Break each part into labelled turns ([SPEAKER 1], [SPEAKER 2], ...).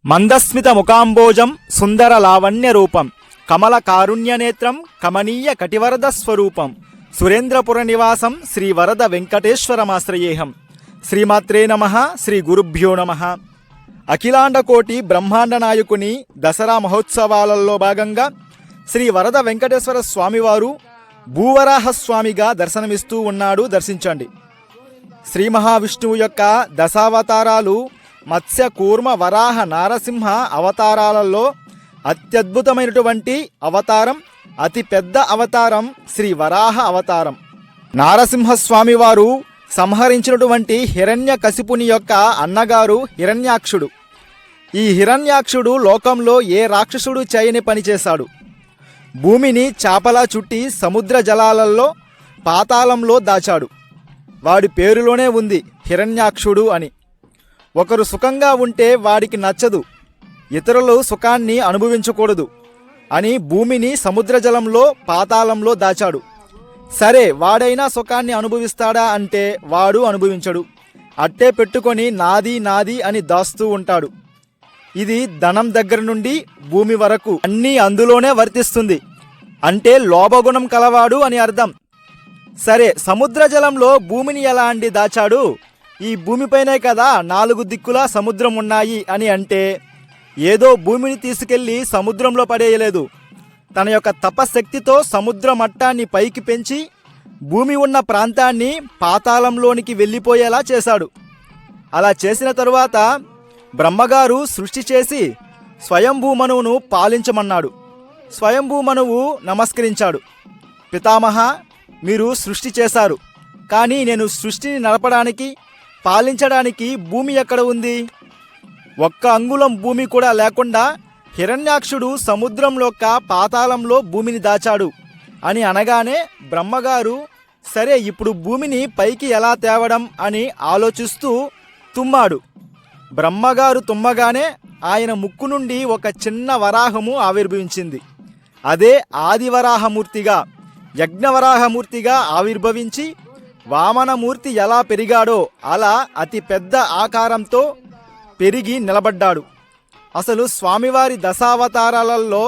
[SPEAKER 1] మందస్మిత ముఖాంబోజం సుందర లావణ్య రూపం కమల కారుణ్యనేత్రం కమనీయ కటివరద స్వరూపం సురేంద్రపుర నివాసం శ్రీ వరద వెంకటేశ్వరమాశ్రయేహం. శ్రీమాత్రే నమః. శ్రీ గురుభ్యో నమః. అఖిలాండకోటి బ్రహ్మాండ నాయకుని దసరా మహోత్సవాలలో భాగంగా శ్రీ వరద వెంకటేశ్వర స్వామివారు భూవరాహస్వామిగా దర్శనమిస్తూ ఉన్నాడు. దర్శించండి. శ్రీ మహావిష్ణువు యొక్క దశావతారాలు మత్స్య కూర్మ వరాహ నారసింహ అవతారాలలో అత్యద్భుతమైనటువంటి అవతారం, అతి పెద్ద అవతారం శ్రీ వరాహ అవతారం. నారసింహస్వామి వారు సంహరించినటువంటి హిరణ్యకశిపుని యొక్క అన్నగారు హిరణ్యాక్షుడు. ఈ హిరణ్యాక్షుడు లోకంలో ఏ రాక్షసుడు చేయని పని చేశాడు. భూమిని చాపలా చుట్టి సముద్ర జలాలలో పాతాళంలో దాచాడు. వాడి పేరులోనే ఉంది హిరణ్యాక్షుడు అని. ఒకరు సుఖంగా ఉంటే వాడికి నచ్చదు, ఇతరులు సుఖాన్ని అనుభవించకూడదు అని భూమిని సముద్ర జలంలో పాతాళంలో దాచాడు. సరే, వాడైనా సుఖాన్ని అనుభవిస్తాడా అంటే వాడు అనుభవించడు. అట్టే పెట్టుకొని నాది నాది అని దాస్తూ ఉంటాడు. ఇది ధనం దగ్గర నుండి భూమి వరకు అన్నీ అందులోనే వర్తిస్తుంది. అంటే లోభగుణం కలవాడు అని అర్థం. సరే, సముద్ర జలంలో భూమిని ఎలా అండి దాచాడు? ఈ భూమిపైనే కదా 4 దిక్కులా సముద్రం ఉన్నాయి అని అంటే ఏదో భూమిని తీసుకెళ్లి సముద్రంలో పడేయలేదు. తన యొక్క తపశక్తితో సముద్ర మట్టాన్ని పైకి పెంచి భూమి ఉన్న ప్రాంతాన్ని పాతాళంలోనికి వెళ్ళిపోయేలా చేశాడు. అలా చేసిన తరువాత బ్రహ్మగారు సృష్టి చేసి స్వయంభూమనువును పాలించమన్నాడు. స్వయంభూమనువు నమస్కరించాడు. పితామహ, మీరు సృష్టి చేశారు, కానీ నేను సృష్టిని నడపడానికి పాలించడానికి భూమి ఎక్కడ ఉంది? ఒక్క అంగుళం భూమి కూడా లేకుండా హిరణ్యాక్షుడు సముద్రంలోక పాతాళంలో భూమిని దాచాడు అని అనగానే బ్రహ్మగారు సరే, ఇప్పుడు భూమిని పైకి ఎలా తేవడం అని ఆలోచిస్తూ తుమ్మాడు. బ్రహ్మగారు తుమ్మగానే ఆయన ముక్కు నుండి ఒక చిన్న వరాహము ఆవిర్భవించింది. అదే ఆదివరాహమూర్తిగా, యజ్ఞవరాహమూర్తిగా ఆవిర్భవించి వామనమూర్తి ఎలా పెరిగాడో అలా అతి పెద్ద ఆకారంతో పెరిగి నిలబడ్డాడు. అసలు స్వామివారి దశావతారాలలో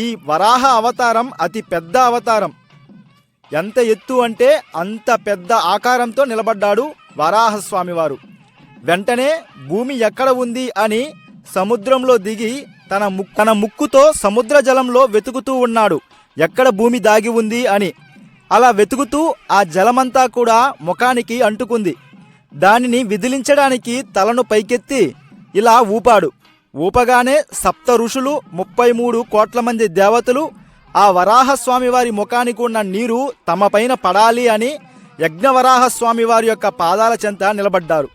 [SPEAKER 1] ఈ వరాహ అవతారం అతి పెద్ద అవతారం. ఎంత ఎత్తు అంటే అంత పెద్ద ఆకారంతో నిలబడ్డాడు వరాహస్వామివారు. వెంటనే భూమి ఎక్కడ ఉంది అని సముద్రంలో దిగి తన ముక్కుతో సముద్ర జలంలో వెతుకుతూ ఉన్నాడు, ఎక్కడ భూమి దాగి ఉంది అని. అలా వెతుకుతూ ఆ జలమంతా కూడా ముఖానికి అంటుకుంది. దానిని విదిలించడానికి తలను పైకెత్తి ఇలా ఊపాడు. ఊపగానే 7 ఋషులు 33 కోట్ల మంది దేవతలు ఆ వరాహస్వామి వారి ముఖానికి ఉన్న నీరు తమ పైన పడాలి అని యజ్ఞవరాహస్వామి వారి యొక్క పాదాల చెంత నిలబడ్డారు.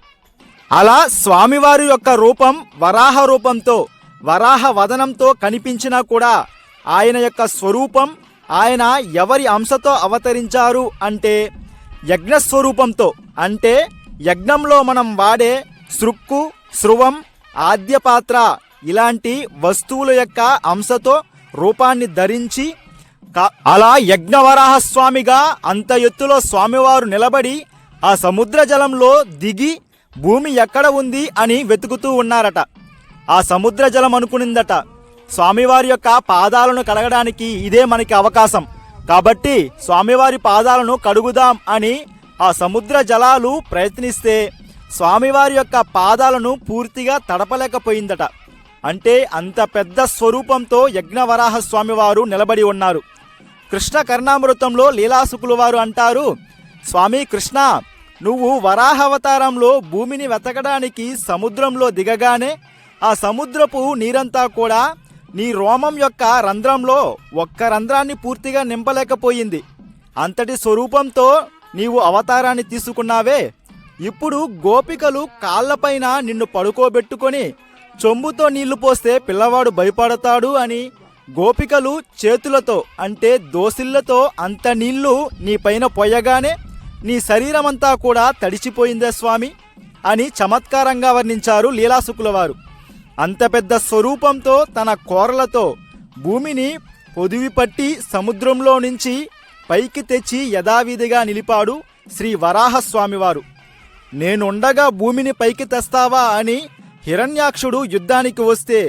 [SPEAKER 1] అలా స్వామివారి యొక్క రూపం వరాహ రూపంతో, వరాహ వదనంతో కనిపించినా కూడా ఆయన యొక్క స్వరూపం, ఆయన ఎవరి అంశతో అవతరించారు అంటే యజ్ఞస్వరూపంతో. అంటే యజ్ఞంలో మనం వాడే సృక్కు, స్రువం, ఆద్యపాత్ర ఇలాంటి వస్తువుల యొక్క అంశతో రూపాన్ని ధరించి అలా యజ్ఞవరాహస్వామిగా అంత ఎత్తులో స్వామివారు నిలబడి ఆ సముద్ర జలంలో దిగి భూమి ఎక్కడ ఉంది అని వెతుకుతూ ఉన్నారట. ఆ సముద్ర జలం అనుకునిందట, స్వామివారి యొక్క పాదాలను కడగడానికి ఇదే మనకి అవకాశం, కాబట్టి స్వామివారి పాదాలను కడుగుదాం అని ఆ సముద్ర జలాలు ప్రయత్నిస్తే స్వామివారి యొక్క పాదాలను పూర్తిగా తడపలేకపోయిందట. అంటే అంత పెద్ద స్వరూపంతో యజ్ఞవరాహ స్వామివారు నిలబడి ఉన్నారు. కృష్ణ కర్ణామృతంలో లీలాసుకులు వారు అంటారు, స్వామి కృష్ణ, నువ్వు వరాహావతారంలో భూమిని వెతకడానికి సముద్రంలో దిగగానే ఆ సముద్రపు నీరంతా కూడా నీ రోమం యొక్క రంధ్రంలో ఒక్క రంధ్రాన్ని పూర్తిగా నింపలేకపోయింది. అంతటి స్వరూపంతో నీవు అవతారాన్ని తీసుకున్నావే. ఇప్పుడు గోపికలు కాళ్లపైన నిన్ను పడుకోబెట్టుకొని చెంబుతో నీళ్లు పోస్తే పిల్లవాడు భయపడతాడు అని గోపికలు చేతులతో అంటే దోసిళ్లతో అంత నీళ్లు నీ పైన పోయగానే నీ శరీరమంతా కూడా తడిచిపోయిందే స్వామి అని చమత్కారంగా వర్ణించారు లీలాసుకుల వారు. అంత పెద్ద స్వరూపంతో తన కోరలతో భూమిని పొదివి పట్టి సముద్రంలో నుంచి పైకి తెచ్చి యథావిధిగా నిలిపాడు శ్రీ వరాహస్వామివారు. నేనుండగా భూమిని పైకి తెస్తావా అని హిరణ్యాక్షుడు యుద్ధానికి వస్తే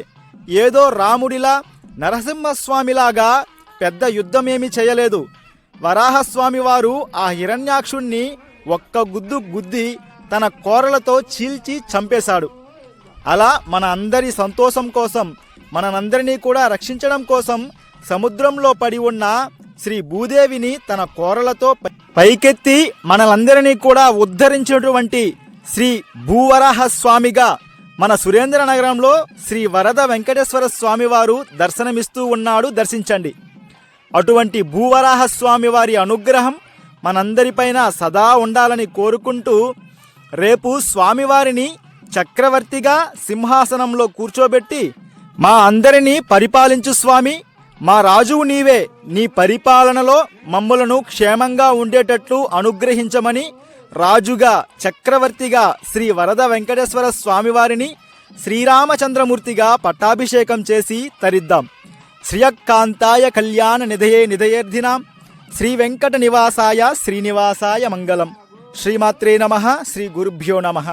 [SPEAKER 1] ఏదో రాముడిలా నరసింహస్వామిలాగా పెద్ద యుద్ధమేమీ చేయలేదు. వరాహస్వామి వారు ఆ హిరణ్యాక్షుణ్ణి ఒక్క గుద్దు గుద్ది తన కోరలతో చీల్చి చంపేశాడు. అలా మన అందరి సంతోషం కోసం, మనందరినీ కూడా రక్షించడం కోసం సముద్రంలో పడి ఉన్న శ్రీ భూదేవిని తన కోరలతో పైకెత్తి మనలందరినీ కూడా ఉద్ధరించినటువంటి శ్రీ భూవరాహ స్వామిగా మన సురేంద్ర నగరంలో శ్రీ వరద వెంకటేశ్వర స్వామి వారు దర్శనమిస్తూ ఉన్నాడు. దర్శించండి. అటువంటి భూవరాహ స్వామి వారి అనుగ్రహం మనందరిపైన సదా ఉండాలని కోరుకుంటూ, రేపు స్వామివారిని చక్రవర్తిగా సింహాసనంలో కూర్చోబెట్టి, మా అందరినీ పరిపాలించు స్వామి, మా రాజువు నీవే, నీ పరిపాలనలో మమ్ములను క్షేమంగా ఉండేటట్లు అనుగ్రహించమని రాజుగా, చక్రవర్తిగా శ్రీ వరద వెంకటేశ్వర స్వామివారిని శ్రీరామచంద్రమూర్తిగా పట్టాభిషేకం చేసి తరిద్దాం. శ్రియకాంతాయ కళ్యాణ నిధయే నిధయేర్ధినాం శ్రీ వెంకట నివాసాయ శ్రీనివాసాయ మంగళం. శ్రీమాత్రే నమః. శ్రీ గురుభ్యో నమః.